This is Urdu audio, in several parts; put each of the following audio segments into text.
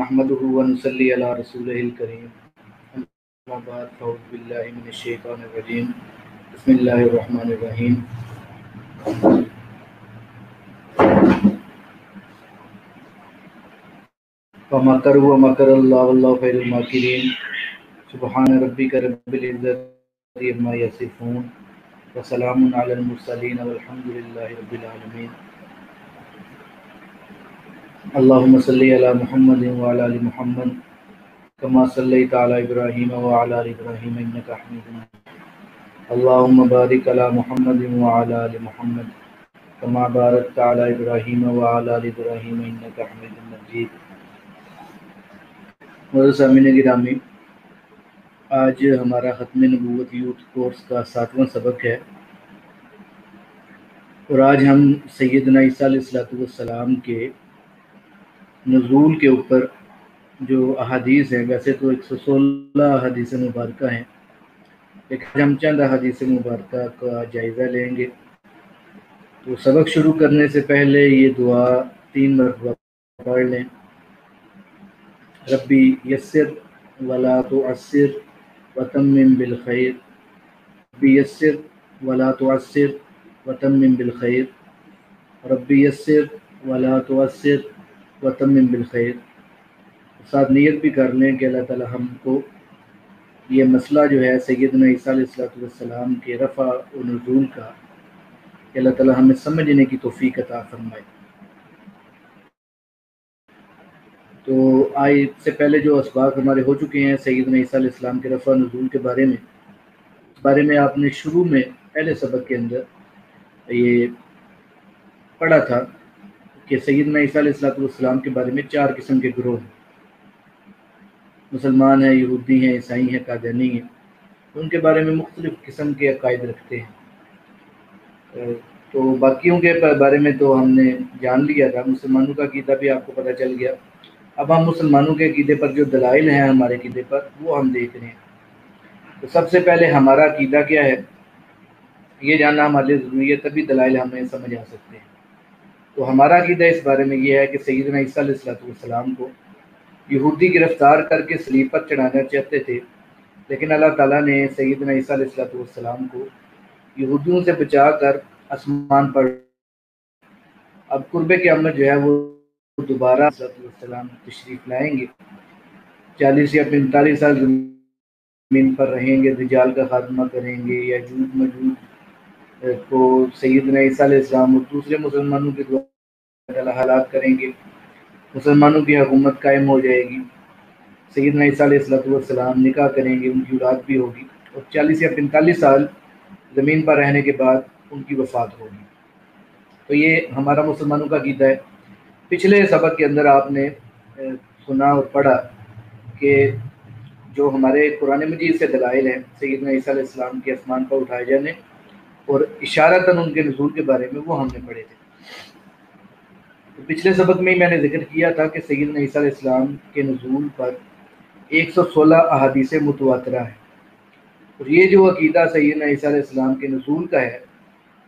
نحمده ونصلي على رسوله الكريم أما بعد فأعوذ بالله من الشيطان الرجيم بسم الله الرحمن الرحيم ومكروا ومكر الله والله خير الماكرين سبحان ربك رب العزة عما يصفون وسلام على المرسلين والحمد لله رب العالمين اللهم صل على محمد وعلى آل محمد كما صليت على إبراهيم وعلى آل إبراهيم إنك حميد مجيد اللهم بارك على محمد وعلى آل محمد كما باركت على إبراهيم وعلى آل إبراهيم إنك حميد مجيد. معزز سامعین گرامی، آج ہمارا ختم نبوت یوتھ کورس کا 7واں سبق ہے، اور آج ہم سیدنا عیسیٰ علیہ السلام کے نزول کے اوپر جو احادیث ہیں، ویسے تو 116 احادیث مبارکہ ہیں، لیکن ہم چند احادیث مبارکہ کا جائزہ لیں گے. تو سبق شروع کرنے سے پہلے یہ دعا 3 مرتبہ پڑھ لیں. ربی یسر ولا تعسر وتمم بالخیر، ربی یسر ولا تعسر وتمم بالخیر، ربی یسر ولا تعسر وتمم بالخیر. ساتھ نیت بھی کر لیں کہ اللہ تعالی ہم کو یہ مسئلہ جو ہے سیدنا عیسیٰ علیہ السلام کے رفع و نزول کا، کہ اللہ تعالی ہمیں سمجھنے کی توفیق عطا فرمائے. تو آج سے پہلے جو اسباق ہمارے ہو چکے ہیں سیدنا عیسیٰ علیہ السلام کے رفع و نزول کے بارے میں، اس بارے میں آپ نے شروع میں پہلے سبق کے اندر یہ پڑھا تھا کہ سیدنا عیسیٰ علیہ السلام کے بارے میں 4 قسم کے گروہ ہیں. مسلمان ہیں، یہودی ہیں، عیسائی ہیں، قادیانی ہیں. ان کے بارے میں مختلف قسم کے عقائد رکھتے ہیں. تو باقیوں کے بارے میں تو ہم نے جان لیا تھا، مسلمانوں کا عقیدہ بھی آپ کو پتہ چل گیا. اب ہم مسلمانوں کے عقیدے پر جو دلائل ہیں ہمارے عقیدے پر، وہ ہم دیکھ رہے ہیں. تو سب سے پہلے ہمارا عقیدہ کیا ہے یہ جاننا ہمارے لیے ضروری ہے، تبھی دلائل ہمیں سمجھ آ سکتے ہیں. تو ہمارا عقیدہ اس بارے میں یہ ہے کہ سیدنا عیسیٰ علیہ السلام کو یہودی گرفتار کر کے صلیب پر چڑھانا چاہتے تھے، لیکن اللہ تعالیٰ نے سیدنا عیسیٰ علیہ السلام کو یہودیوں سے بچا کر آسمان پر. اب قرب قیامت جو ہے وہ دوبارہ السلام تشریف لائیں گے، 40 یا 45 سال زمین پر رہیں گے، دجال کا خاتمہ کریں گے، یاجوج ماجوج کو سیدنا عیسیٰ علیہ السلام اور دوسرے مسلمانوں کے دوارا ہلاک کریں گے، مسلمانوں کی حکومت قائم ہو جائے گی. سیدنا عیسیٰ علیہ السلام نکاح کریں گے، ان کی اولاد بھی ہوگی، اور 40 یا 45 سال زمین پر رہنے کے بعد ان کی وفات ہوگی. تو یہ ہمارا مسلمانوں کا عقیدہ ہے. پچھلے سبق کے اندر آپ نے سنا اور پڑھا کہ جو ہمارے قرآن مجید سے دلائل ہیں سیدنا عیسیٰ علیہ السلام کے آسمان پر اٹھائے جانے اور اشارتاً ان کے نزول کے بارے میں، وہ ہم نے پڑھے تھے. تو پچھلے سبق میں ہی میں نے ذکر کیا تھا کہ سیدنا عیسیٰ علیہ السلام کے نزول پر 116 احادیث متواترہ ہیں، اور یہ جو عقیدہ سیدنا عیسیٰ علیہ السلام کے نزول کا ہے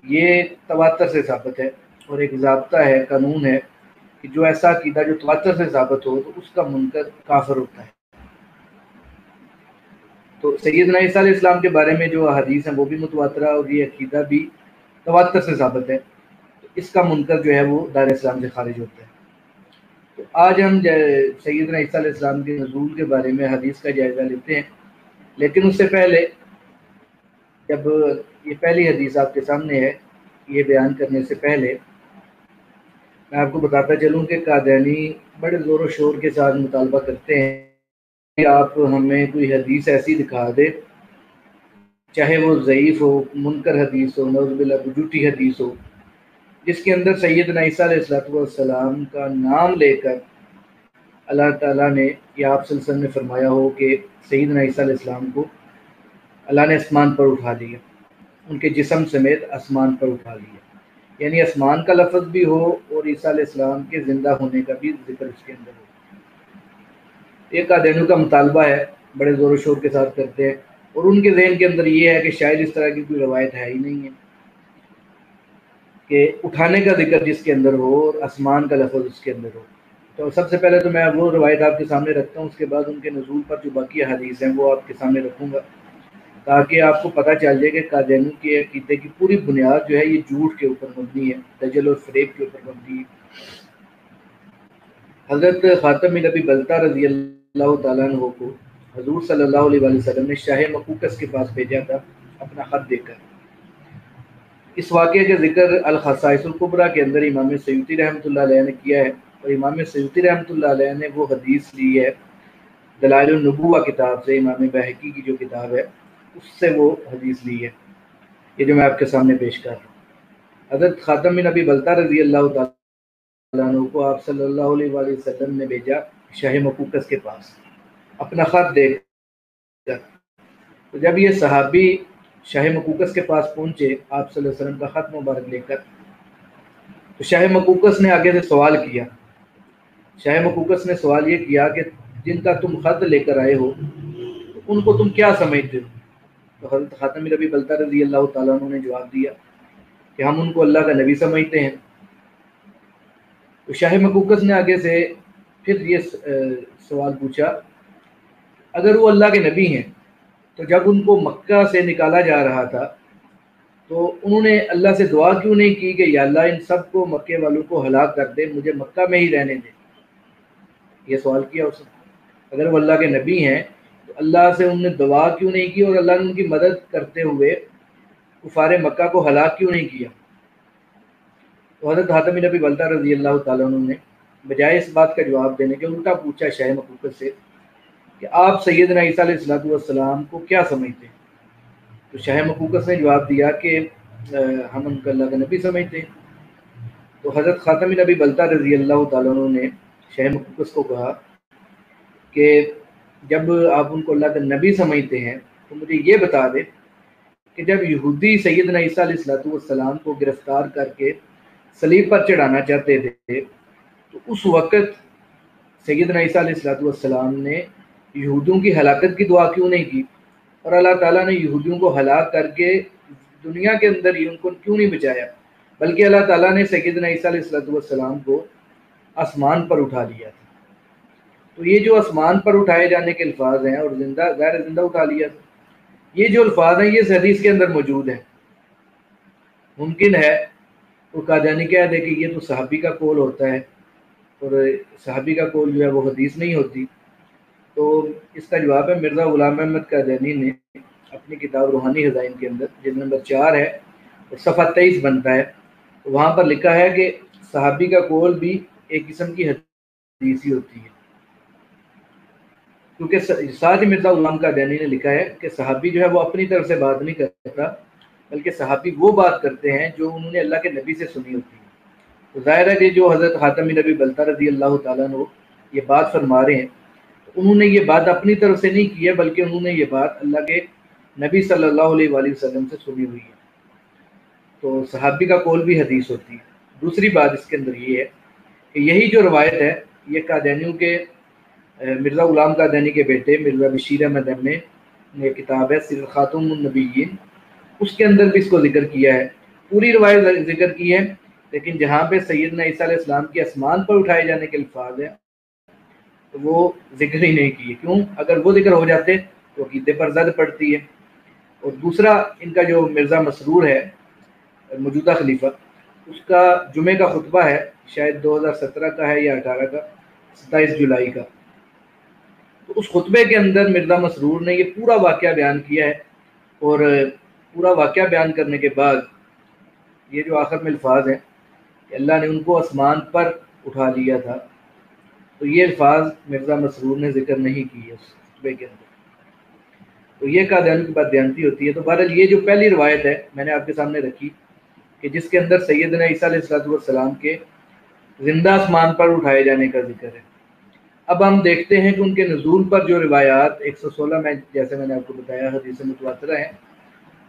یہ تواتر سے ثابت ہے، اور ایک ضابطہ ہے، قانون ہے کہ جو ایسا عقیدہ جو تواتر سے ثابت ہو تو اس کا منکر کافر ہوتا ہے. تو سیدنا عیسیٰ علیہ السلام کے بارے میں جو احادیث ہیں وہ بھی متواترہ، اور یہ عقیدہ بھی تواتر سے ثابت ہے. تو اس کا منکر جو ہے وہ دار اسلام سے خارج ہوتا ہے. تو آج ہم سیدنا عیسیٰ علیہ السلام کے نزول کے بارے میں حدیث کا جائزہ لیتے ہیں، لیکن اس سے پہلے جب یہ پہلی حدیث آپ کے سامنے ہے، یہ بیان کرنے سے پہلے میں آپ کو بتاتا چلوں کہ قادیانی بڑے زور و شور کے ساتھ مطالبہ کرتے ہیں کہ آپ ہمیں کوئی حدیث ایسی دکھا دے، چاہے وہ ضعیف ہو، منکر حدیث ہو، نعوذ باللہ جھوٹی حدیث ہو، جس کے اندر سیدنا عیسیٰ علیہ السلام کا نام لے کر اللہ تعالیٰ نے یا آپ صلی اللہ علیہ وسلم نے فرمایا ہو کہ سیدنا عیسیٰ علیہ السلام کو اللہ نے آسمان پر اٹھا لیا، ان کے جسم سمیت آسمان پر اٹھا لیا. یعنی آسمان کا لفظ بھی ہو اور عیسیٰ علیہ السلام کے زندہ ہونے کا بھی ذکر اس کے اندر ہو. ایک قادیانیوں کا مطالبہ ہے، بڑے زور و شور کے ساتھ کرتے ہیں، اور ان کے ذہن کے اندر یہ ہے کہ شاید اس طرح کی کوئی روایت ہے ہی نہیں ہے کہ اٹھانے کا ذکر جس کے اندر ہو اور آسمان کا لفظ اس کے اندر ہو. تو سب سے پہلے تو میں وہ روایت آپ کے سامنے رکھتا ہوں، اس کے بعد ان کے نزول پر جو باقی حدیث ہیں وہ آپ کے سامنے رکھوں گا، تاکہ آپ کو پتہ چل جائے کہ قادیانی کے عقیدے کی پوری بنیاد جو ہے یہ جھوٹ کے اوپر مبنی ہے، دجل اور فریب کے اوپر مبنی ہے۔ حضرت خاتم نبی بلتا رضی اللہ تعالیٰ عنہ کو حضور صلی اللہ علیہ وآلہ وسلم نے شاہ مقوقس کے پاس بھیجا تھا اپنا خط دے کر۔ اس واقعے کا ذکر الخصائص الکبریٰ کے اندر امام سیوطی رحمۃ اللہ علیہ نے کیا ہے، اور امام سیوطی رحمۃ اللہ علیہ نے وہ حدیث لی ہے دلائل النبوہ کتاب سے، امام بہقی کی جو کتاب ہے اس سے وہ حدیث لی ہے، یہ جو میں آپ کے سامنے پیش کر رہا ہوں۔ حضرت خاتم بن نبی بلتا رضی اللہ تعالیٰ عنہ کو آپ صلی اللہ علیہ وآلہ وسلم نے بھیجا شاہ مقوقس کے پاس اپنا خط دے کر۔ تو جب یہ صحابی شاہ مقوقس کے پاس پہنچے آپ صلی اللہ علیہ وسلم کا خط مبارک لے کر، تو شاہ مقوقس نے آگے سے سوال کیا۔ شاہ مقوقس نے سوال یہ کیا کہ جن کا تم خط لے کر آئے ہو ان کو تم کیا سمجھتے ہو؟ تو حضرت خاتم نبی بلتا رضی اللہ تعالیٰ عنہ نے جواب دیا کہ ہم ان کو اللہ کا نبی سمجھتے ہیں۔ تو شاہ مقوقس نے آگے سے پھر یہ سوال پوچھا، اگر وہ اللہ کے نبی ہیں تو جب ان کو مکہ سے نکالا جا رہا تھا تو انہوں نے اللہ سے دعا کیوں نہیں کی کہ یا اللہ ان سب کو مکے والوں کو ہلاک کر دے، مجھے مکہ میں ہی رہنے دے؟ یہ سوال کیا اس نے۔ اگر وہ اللہ کے نبی ہیں تو اللہ سے انہوں نے دعا کیوں نہیں کی، اور اللہ نے ان کی مدد کرتے ہوئے کفار مکہ کو ہلاک کیوں نہیں کیا؟ تو حضرت خاتم نبی بلتا رضی اللہ تعالیٰ عنہ نے بجائے اس بات کا جواب دینے کے الٹا پوچھا شاہ مقوقس سے کہ آپ سیدنا عیسیٰ علیہ السلام کو کیا سمجھتے ہیں؟ تو شاہ مقوقس نے جواب دیا کہ ہم ان کو اللہ کا نبی سمجھتے ہیں۔ تو حضرت خاتم نبی بلتا رضی اللہ تعالیٰ عنہ نے شاہ مقوقس کو کہا کہ جب آپ ان کو اللہ کا نبی سمجھتے ہیں تو مجھے یہ بتا دے کہ جب یہودی سیدنا عیسیٰ علیہ السلام کو گرفتار کر کے صلیب پر چڑھانا چاہتے تھے تو اس وقت سیدنا عیسیٰ علیہ السلام نے یہودیوں کی ہلاکت کی دعا کیوں نہیں کی، اور اللہ تعالیٰ نے یہودیوں کو ہلاک کر کے دنیا کے اندر ہی ان کو کیوں نہیں بچایا، بلکہ اللہ تعالیٰ نے سیدنا عیسیٰ علیہ السلام کو آسمان پر اٹھا لیا تھا؟ تو یہ جو آسمان پر اٹھائے جانے کے الفاظ ہیں اور زندہ غیر زندہ اٹھا لیا تھا، یہ جو الفاظ ہیں یہ اس حدیث کے اندر موجود ہیں۔ ممکن ہے وہ قادیانی کہہ دے کہ یہ تو صحابی کا قول ہوتا ہے، اور صحابی کا قول جو ہے وہ حدیث نہیں ہوتی۔ تو اس کا جواب ہے مرزا غلام احمد قادیانی نے اپنی کتاب روحانی خزائن کے اندر جلد نمبر 4 ہے اور صفحہ 23 بنتا ہے، وہاں پر لکھا ہے کہ صحابی کا قول بھی ایک قسم کی حدیث ہی ہوتی ہے، کیونکہ ساتھ ہی مرزا غلام قادیانی نے لکھا ہے کہ صحابی جو ہے وہ اپنی طرف سے بات نہیں کرتا، بلکہ صحابی وہ بات کرتے ہیں جو انہوں نے اللہ کے نبی سے سنی ہوتی ہے۔ تو ظاہر ہے کہ جو حضرت خاتم نبی بلتا رضی اللہ تعالیٰ عنہ یہ بات فرما رہے ہیں تو انہوں نے یہ بات اپنی طرف سے نہیں کی ہے، بلکہ انہوں نے یہ بات اللہ کے نبی صلی اللہ علیہ وآلہ وسلم سے سنی ہوئی ہے۔ تو صحابی کا قول بھی حدیث ہوتی ہے۔ دوسری بات اس کے اندر یہ ہے کہ یہی جو روایت ہے یہ قادیانیوں کے مرزا غلام قادیانی کے بیٹے مرزا بشیر احمد نے کتاب ہے سیر خاتم النبیین، اس کے اندر بھی اس کو ذکر کیا ہے، پوری روایت ذکر کی ہے، لیکن جہاں پہ سیدنا عیسیٰ علیہ السلام کے آسمان پر اٹھائے جانے کے الفاظ ہیں تو وہ ذکر ہی نہیں کیے۔ کیوں؟ اگر وہ ذکر ہو جاتے تو عقیدے پر زد پڑتی ہے۔ اور دوسرا ان کا جو مرزا مسرور ہے موجودہ خلیفہ، اس کا جمعے کا خطبہ ہے، شاید 2017 کا ہے یا 18 کا، 27 جولائی کا۔ تو اس خطبے کے اندر مرزا مسرور نے یہ پورا واقعہ بیان کیا ہے، اور پورا واقعہ بیان کرنے کے بعد یہ جو آخر میں الفاظ ہیں کہ اللہ نے ان کو آسمان پر اٹھا لیا تھا، تو یہ الفاظ مرزا مسرور نے ذکر نہیں کی ہے اس خطبے کے اندر۔ تو یہ قادیانی کی بات دیانتی ہوتی ہے۔ تو بہرحال یہ جو پہلی روایت ہے میں نے آپ کے سامنے رکھی کہ جس کے اندر سیدنا عیسیٰ علیہ السلام کے زندہ آسمان پر اٹھائے جانے کا ذکر ہے۔ اب ہم دیکھتے ہیں کہ ان کے نزول پر جو روایات 116 میں جیسے میں نے آپ کو بتایا حدیث متواترہ ہیں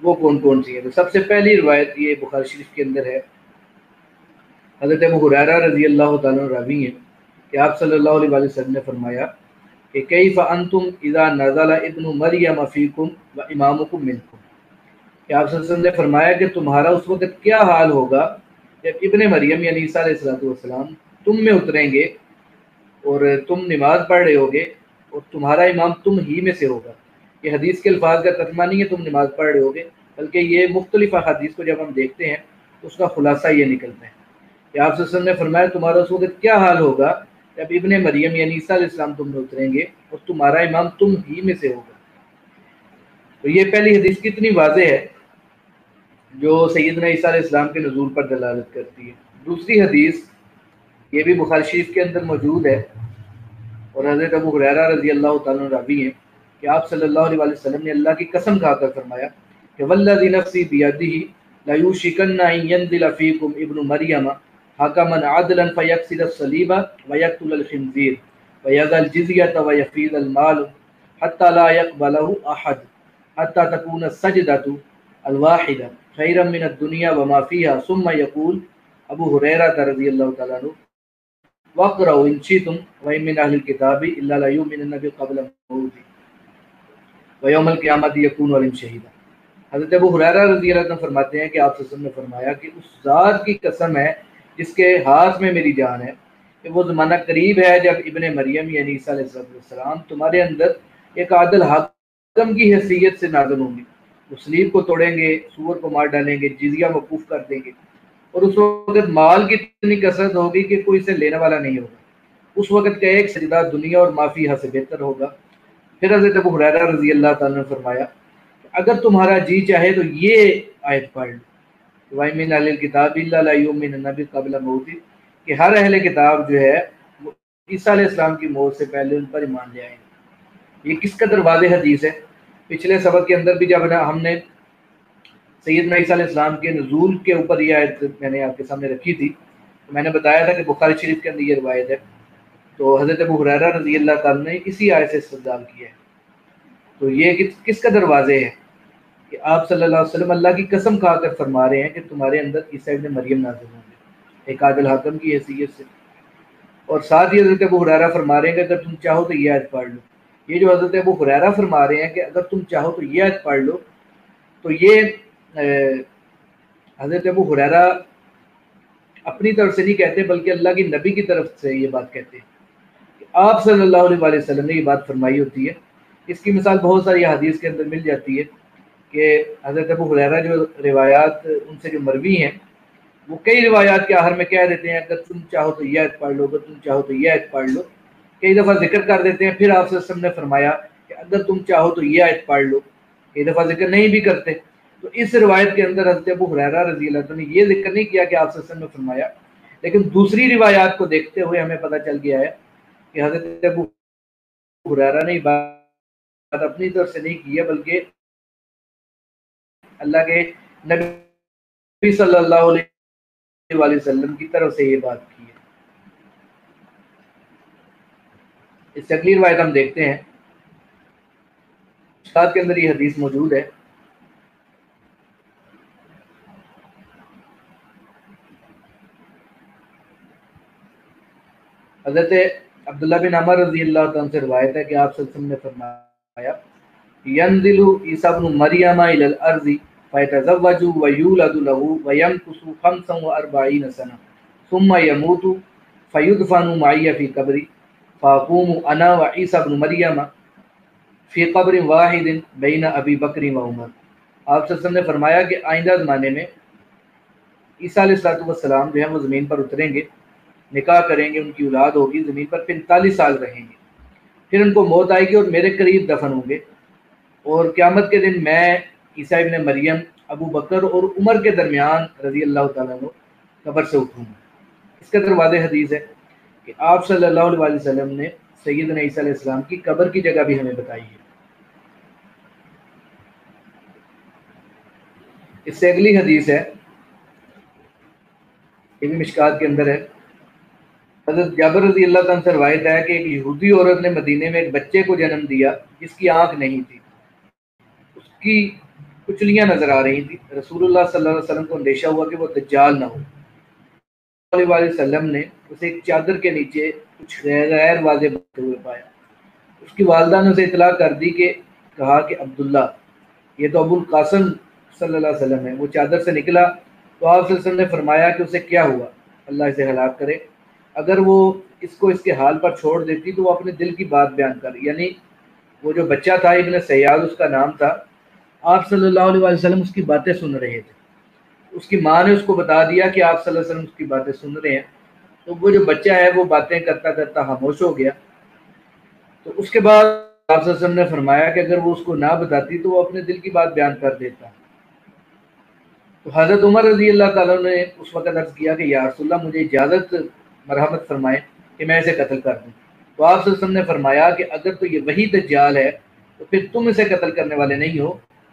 وہ کون کون سی ہیں۔ تو سب سے پہلی روایت یہ بخاری شریف کے اندر ہے، حضرت ابو ہریرہ رضی اللہ تعالیٰ عنہ راوی ہیں کہ آپ صلی اللہ علیہ وآلہ وسلم نے فرمایا کہ کیف انتم اذا نزل ابن مریم فیکم و امامکم منکم، کہ آپ صلی اللہ علیہ وسلم نے فرمایا کہ تمہارا اس وقت کیا حال ہوگا جب ابن مریم یعنی عیسیٰ علیہ السلام تم میں اتریں گے اور تم نماز پڑھ رہے ہوگے اور تمہارا امام تم ہی میں سے ہوگا۔ یہ حدیث کے الفاظ کا ترجمہ نہیں ہے تم نماز پڑھ رہے ہوگے، بلکہ یہ مختلف احادیث کو جب ہم دیکھتے ہیں تو اس کا خلاصہ یہ نکلتا ہے کہ آپ صلی اللہ علیہ وسلم نے فرمایا تمہارا اس وقت کیا حال ہوگا جب ابن مریم یعنی عیسیٰ علیہ السلام تم میں اتریں گے اور تمہارا امام تم ہی میں سے ہوگا۔ تو یہ پہلی حدیث کتنی واضح ہے جو سیدنا عیسیٰ علیہ السلام کے نزول پر دلالت کرتی ہے۔ دوسری حدیث یہ بھی بخاری شریف کے اندر موجود ہے اور حضرت ابو ہریرہ رضی اللہ تعالیٰ عنہ راوی ہیں کہ آپ صلی اللہ علیہ وسلم نے اللہ کی قسم کھا کر فرمایا کہ والذی نفسی بیدہ لیوشکن ان ینزل فیکم ابن مریم حکما عدلا فیکسر الصلیب ویقتل الخنزیر ویضع الجزیۃ ویفیض المال حتی لا یقبلہ احد حتی تکون السجدۃ الواحدہ خیرا من الدنیا وما فیہا ثم یقول ابو ہریرہ رضی اللہ تعالیٰ عنہ وَاقْرَؤْا إِنْ شِئْتُمْ وَإِنْ مِنْ أَهْلِ الْكِتَابِ إِلَّا لَيُؤْمِنَنَّ بِهِ قَبْلَ مَوْتِهِ وَيَوْمَ الْقِيَامَةِ يَكُونُ عَلَيْهِمْ شَهِيدًا۔ حضرت ابو ہریرہ رضی اللہ عنہ فرماتے ہیں کہ آپ صلی اللہ علیہ وسلم نے فرمایا کہ اس ذات کی قسم ہے جس کے ہاتھ میں میری جان ہے کہ وہ زمانہ قریب ہے جب ابن مریم یعنی عیسیٰ علیہ السلام تمہارے اندر ایک عادل حاکم کی حیثیت سے نازل ہوں گے، وہ صلیب کو توڑیں گے، سور کو مار ڈالیں گے، جزیہ موقوف کر دیں گے، اور اس وقت مال کی اتنی کثرت ہوگی کہ کوئی اسے لینے والا نہیں ہوگا۔ اس وقت کا ایک سجدہ دنیا اور ما فیہا سے بہتر ہوگا۔ پھر حضرت ابو ہریرہ رضی اللہ تعالیٰ نے فرمایا کہ اگر تمہارا جی چاہے تو یہ آیت پڑھ لو وَإِن مِّنْ أَهْلِ الْكِتَابِ إِلَّا لَيُؤْمِنَنَّ بِهِ قَبْلَ مَوْتِهِ کہ ہر اہل کتاب جو ہے وہ عیسیٰ علیہ السلام کی موت سے پہلے ان پر ایمان لے آئیں گے۔ یہ کس قدر واضح حدیث ہے۔ پچھلے سبق کے اندر بھی جب ہم نے سیدنا عیسیٰ علیہ السلام کے نزول کے اوپر یہ آیت میں نے آپ کے سامنے رکھی تھی، تو میں نے بتایا تھا کہ بخاری شریف کے اندر یہ روایت ہے، تو حضرت ابو ہریرہ رضی اللہ تعالیٰ نے اسی آیت سے استدلال کیا ہے۔ تو یہ کس قدر واضح ہے کہ آپ صلی اللہ علیہ وسلم اللہ کی قسم کھا کر فرما رہے ہیں کہ تمہارے اندر عیسیٰ ابن مریم نازل ہوں گے ایک عادل حاکم کی حیثیت سے، اور ساتھ ہی حضرت ابو ہریرہ فرما رہے ہیں کہ اگر تم چاہو تو یہ آیت پڑھ لو۔ یہ جو حضرت ابو ہریرہ فرما رہے ہیں کہ اگر تم چاہو تو یہ آیت پڑھ لو، تو یہ حضرت ابو ہریرہ اپنی طرف سے نہیں کہتے بلکہ اللہ کی نبی کی طرف سے یہ بات کہتے ہیں کہ آپ صلی اللہ علیہ وسلم نے یہ بات فرمائی ہوتی ہے۔ اس کی مثال بہت ساری حدیث کے اندر مل جاتی ہے کہ حضرت ابو ہریرہ جو روایات ان سے جو مروی ہیں وہ کئی روایات کے آخر میں کہہ دیتے ہیں اگر تم چاہو تو یہ آیت پڑھ لو، اگر تم چاہو تو یہ آیت پڑھ لو، کئی دفعہ ذکر کر دیتے ہیں، پھر آپ صلی اللہ علیہ وسلم نے فرمایا کہ اگر تم چاہو تو یہ آیت پڑھ لو، کئی دفعہ ذکر نہیں بھی کرتے۔ تو اس روایت کے اندر حضرت ابو ہریرہ رضی اللہ عنہ نے یہ ذکر نہیں کیا کہ آپ صلی اللہ علیہ وسلم نے فرمایا، لیکن دوسری روایات کو دیکھتے ہوئے ہمیں پتہ چل گیا ہے کہ حضرت ابو ہریرہ نے بات اپنی طرف سے نہیں کی ہے بلکہ اللہ کے نبی صلی اللہ علیہ وسلم کی طرف سے یہ بات کی ہے۔ اس سے اگلی روایت ہم دیکھتے ہیں، ساتھ کے اندر یہ حدیث موجود ہے۔ حضرت عبداللہ بن عمر رضی اللہ تعالیٰ سے روایت ہے کہ آپ صلی اللہ علیہ وسلم نے فرمایا ينزل عیسیٰ ابن مریم الى الارض فيتزوج ويولد له ويمكث 45 سنة ثم يموت فيدفن معي في قبري فاقوم انا وعیسیٰ ابن مریم في قبر واحد بين ابی بکر و عمر۔ آپ صلی اللہ علیہ وسلم نے فرمایا کہ آئندہ زمانے میں عیسیٰ علیہ السلام جو ہیں وہ زمین پر اتریں گے، نکاح کریں گے، ان کی اولاد ہوگی، زمین پر 45 سال رہیں گے، پھر ان کو موت آئے گی اور میرے قریب دفن ہوں گے، اور قیامت کے دن میں عیسیٰ ابن مریم ابو بکر اور عمر کے درمیان رضی اللہ تعالیٰ عنہ قبر سے اٹھوں گا۔ اس کا دروازے حدیث ہے کہ آپ صلی اللہ علیہ وسلم نے سیدنا عیسیٰ علیہ السلام کی قبر کی جگہ بھی ہمیں بتائی ہے۔ اس سے اگلی حدیث ہے، یہ بھی مشکات کے اندر ہے۔ حضرت جابر رضی اللہ تعالیٰ سے روایت ہے کہ ایک یہودی عورت نے مدینے میں ایک بچے کو جنم دیا جس کی آنکھ نہیں تھی، اس کی کچلیاں نظر آ رہی تھی۔ رسول اللہ صلی اللہ علیہ وسلم کو اندیشہ ہوا کہ وہ دجال نہ ہو۔ صلی اللہ علیہ وسلم نے اسے ایک چادر کے نیچے کچھ غیر واضح بنتے ہوئے پایا۔ اس کی والدہ نے اسے اطلاع کر دی کہ کہا کہ عبداللہ، یہ تو ابو القاسم صلی اللہ علیہ وسلم ہے۔ وہ چادر سے نکلا تو آپ صلی اللہ علیہ وسلم نے فرمایا کہ اسے کیا ہوا، اللہ اسے ہلاک کرے۔ اگر وہ اس کو اس کے حال پر چھوڑ دیتی تو وہ اپنے دل کی بات بیان کر، یعنی وہ جو بچہ تھا ابن سیاد اس کا نام تھا، آپ صلی اللہ علیہ وسلم اس کی باتیں سن رہے تھے، اس کی ماں نے اس کو بتا دیا کہ آپ صلی اللہ علیہ وسلم اس کی باتیں سن رہے ہیں، تو وہ جو بچہ ہے وہ باتیں کرتا کرتا خاموش ہو گیا۔ تو اس کے بعد آپ صلی اللہ علیہ وسلم نے فرمایا کہ اگر وہ اس کو نہ بتاتی تو وہ اپنے دل کی بات بیان کر دیتا۔ تو حضرت عمر رضی اللہ تعالیٰ نے اس وقت عرض کیا کہ یا رسول اللہ مجھے اجازت مرحمت فرمائیں کہ میں اسے قتل کر دوں۔ تو آپ صلی اللہ علیہ وسلم نے فرمایا کہ اگر تو یہ وہی دجال ہے تو پھر تم اسے قتل کرنے والے نہیں ہو،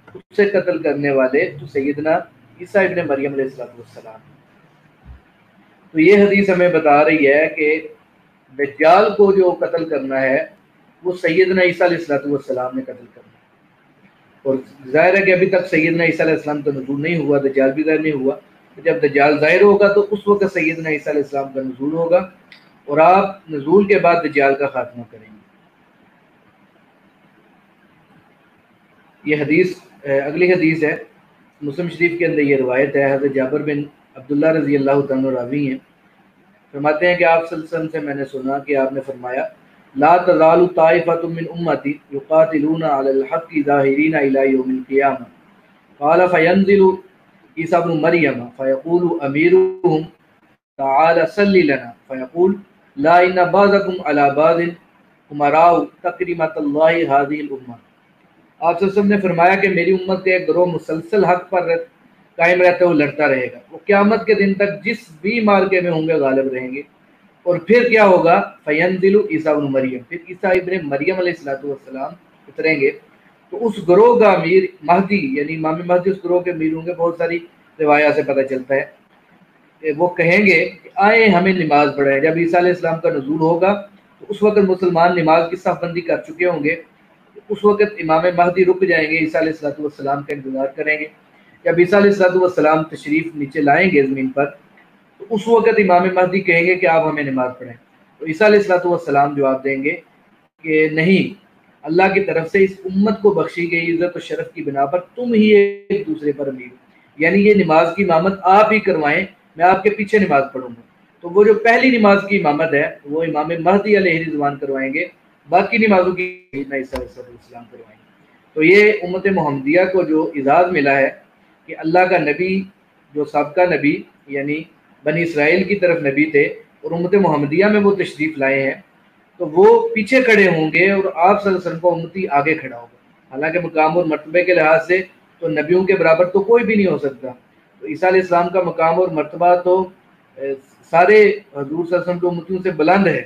اسے قتل کرنے والے تو سیدنا عیسیٰ ابن مریم علیہ السلام۔ تو یہ حدیث ہمیں بتا رہی ہے کہ دجال کو جو قتل کرنا ہے وہ سیدنا عیسیٰ علیہ السلام نے قتل کرنا ہے، اور ظاہر ہے کہ ابھی تک سیدنا عیسیٰ علیہ السلام کا نزول نہیں ہوا، دجال بھی ظاہر نہیں ہوا، تو جب دجال ظاہر ہوگا تو اس وقت سیدنا عیسیٰ علیہ السلام کا نزول ہوگا، اور آپ نزول کے بعد دجال کا خاتمہ کریں گے۔ یہ حدیث اگلی حدیث ہے، مسلم شریف کے اندر یہ روایت ہے، حضرت جابر بن عبداللہ رضی اللہ تعالیٰ راوی ہیں، فرماتے ہیں کہ آپ صلی اللہ علیہ وسلم سے میں نے سنا کہ آپ نے فرمایا لا تزال طائفة من امتی یقاتلون علی الحق ظاہرین الی یوم القیامہ قال فینزل عیسیٰ ابن مریم فیقول امیرهم تعال صل لنا فیقول لا ان بعضکم علی بعض امراء تکرمۃ اللہ هذه الامہ۔ آپ صلی اللہ علیہ وسلم نے فرمایا کہ میری امت کا ایک گروہ مسلسل حق پر قائم رہتا ہے، وہ لڑتا رہے گا، وہ قیامت کے دن تک جس بھی مارکے میں ہوں گے غالب رہیں گے۔ اور پھر کیا ہوگا؟ فینزل عیسیٰ ابن مریم، پھر عیسیٰ ابن مریم علیہ السلام اتریں گے، تو اس گروہ کا امیر مہدی یعنی امام مہدی اس گروہ کے امیر ہوں گے، بہت ساری روایات سے پتہ چلتا ہے کہ وہ کہیں گے کہ آئیں ہمیں نماز پڑھائیں۔ جب عیسیٰ علیہ السلام کا نزول ہوگا تو اس وقت مسلمان نماز کی صف بندی کر چکے ہوں گے، اس وقت امام مہدی رک جائیں گے، عیسیٰ علیہ السلام کا انتظار کریں گے۔ جب عیسیٰ علیہ السلام تشریف نیچے لائیں گے زمین پر تو اس وقت امام مہدی کہیں گے کہ آپ ہمیں نماز پڑھیں، تو عیسیٰ علیہ السلام جواب دیں گے کہ نہیں، اللہ کی طرف سے اس امت کو بخشی گئی عزت و شرف کی بنا پر تم ہی ایک دوسرے پر امیر ہو، یعنی یہ نماز کی امامت آپ ہی کروائیں، میں آپ کے پیچھے نماز پڑھوں گا۔ تو وہ جو پہلی نماز کی امامت ہے وہ امام مہدی علیہ رضوان کروائیں گے، باقی نمازوں کی عیسیٰ علیہ السلام کروائیں گے۔ تو یہ امت محمدیہ کو جو اعزاز ملا ہے کہ اللہ کا نبی جو سابقہ نبی یعنی بنی اسرائیل کی طرف نبی تھے اور امت محمدیہ میں وہ تشریف لائے ہیں، تو وہ پیچھے کھڑے ہوں گے اور آپ صلی اللہ علیہ وسلم کو امتی آگے کھڑا ہوگا۔ حالانکہ مقام اور مرتبے کے لحاظ سے تو نبیوں کے برابر تو کوئی بھی نہیں ہو سکتا، تو عیسیٰ علیہ السلام کا مقام اور مرتبہ تو سارے حضور صلی اللہ علیہ وسلم کے امتیوں سے بلند ہے،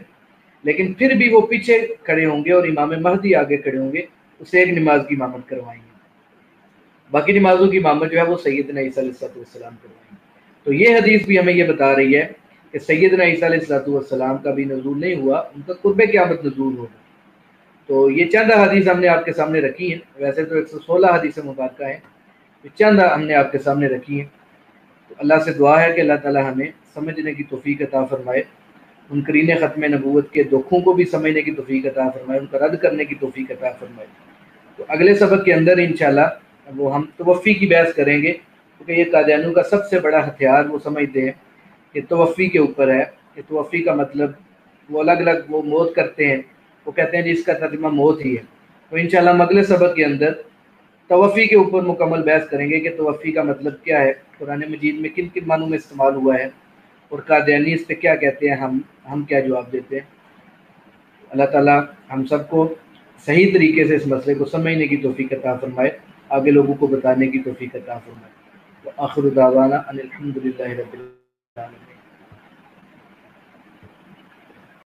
لیکن پھر بھی وہ پیچھے کھڑے ہوں گے اور امام مہدی آگے کھڑے ہوں گے، اسے ایک نماز کی امامت کروائیں گے، باقی نمازوں کی امامت جو ہے وہ سیدنا عیسیٰ علیہ السلام کروائیں گے۔ تو یہ حدیث بھی ہمیں یہ بتا رہی ہے کہ سیدنا عیسیٰ علیہ السلام کا بھی نزول نہیں ہوا، ان کا قرب قیامت نزول ہوگا۔ تو یہ چند حدیث ہم نے آپ کے سامنے رکھی ہیں، ویسے تو 116 حدیث مبارکہ ہیں، چند ہم نے آپ کے سامنے رکھی ہیں۔ تو اللہ سے دعا ہے کہ اللہ تعالی ہمیں سمجھنے کی توفیق عطا فرمائے، منکرین ختم نبوت کے دکھوں کو بھی سمجھنے کی توفیق عطا فرمائے، ان کا رد کرنے کی توفیق عطا فرمائے۔ تو اگلے سبق کے اندر انشاءاللہ وہ ہم توفی کی بحث کریں گے، کیونکہ یہ قادیانیوں کا سب سے بڑا ہتھیار وہ سمجھتے ہیں کہ توفی کے اوپر ہے، کہ توفی کا مطلب وہ الگ الگ وہ موت کرتے ہیں، وہ کہتے ہیں جس کا ترجمہ موت ہی ہے۔ تو انشاءاللہ ہم اگلے سبق کے اندر توفی کے اوپر مکمل بحث کریں گے کہ توفی کا مطلب کیا ہے، قرآن مجید میں کن کن معنوں میں استعمال ہوا ہے، اور قادیانی اس پہ کیا کہتے ہیں، ہم کیا جواب دیتے ہیں۔ اللہ تعالیٰ ہم سب کو صحیح طریقے سے اس مسئلے کو سمجھنے کی توفیق عطا فرمائے، آگے لوگوں کو بتانے کی توفیق عطا فرمائے۔ وآخر دعوانا ان الحمد للہ رب العالمین۔